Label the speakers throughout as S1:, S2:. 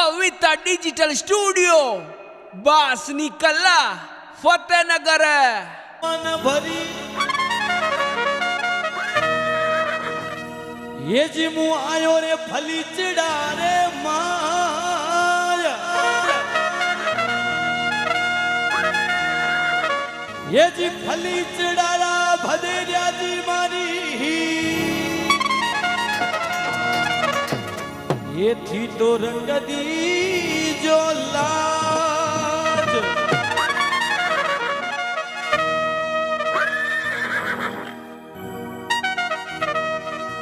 S1: कविता digital studio Basni कला फतेहनगर
S2: मन भरी ये जी मु आयो रे फली चिड़ा रे माया ये जी फली चिड़ारा भदेरिया जी मारी ये थी तो रंग दी जो लाज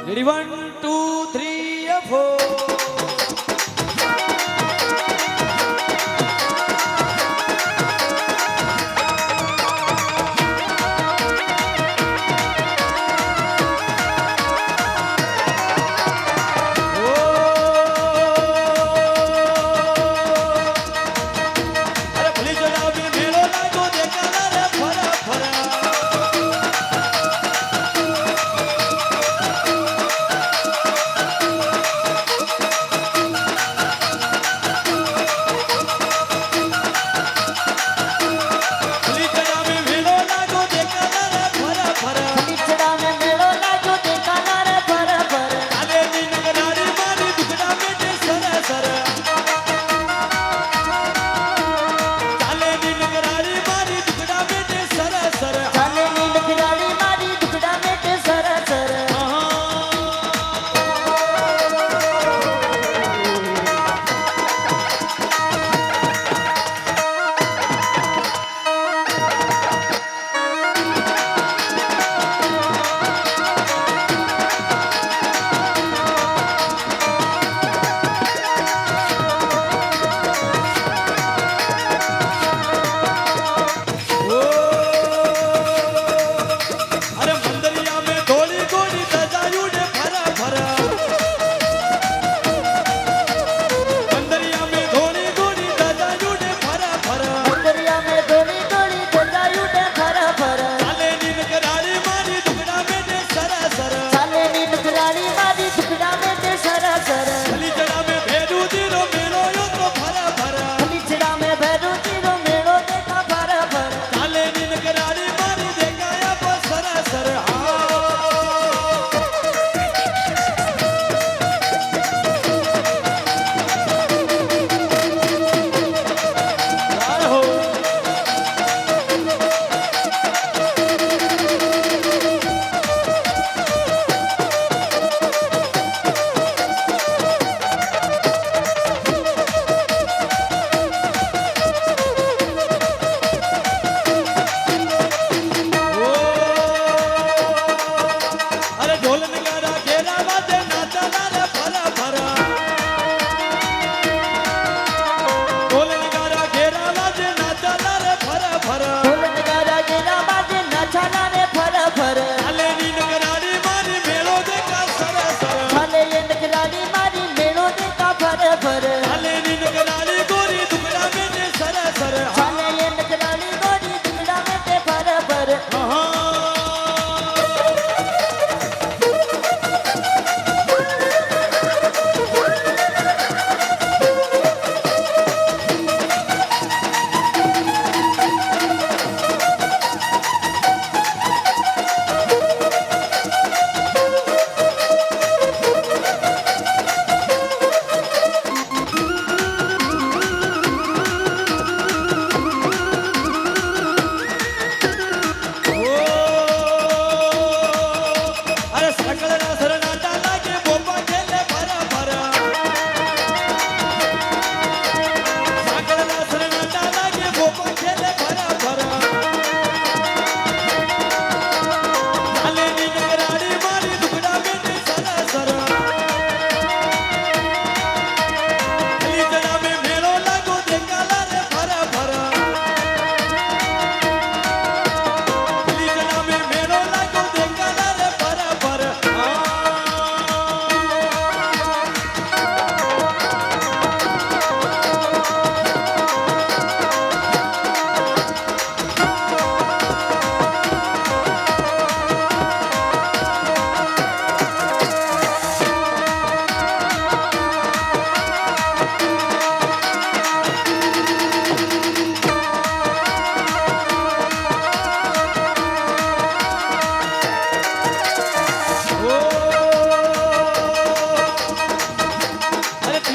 S2: रेडी 1 2 3 4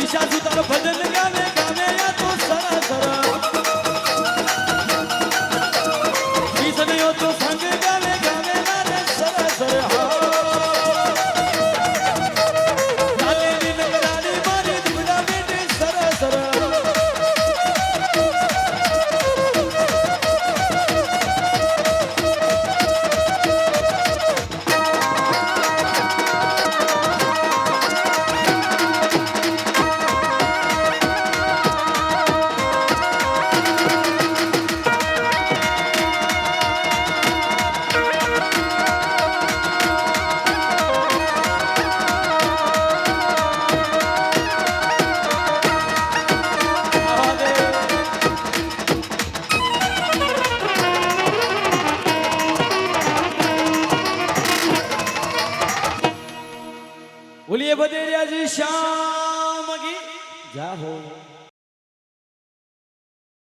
S2: ઈશા સુતાર ભજન ગાવે ગાવે યા તો સરસર ઈસનયો તો સંગ ગાવે ગાવે ના રે સરસર હા કાલેની નગરાની મારી દીવડા બેટે સરસર બોલીએ બદેરિયા જી શ્યામ કી જા હો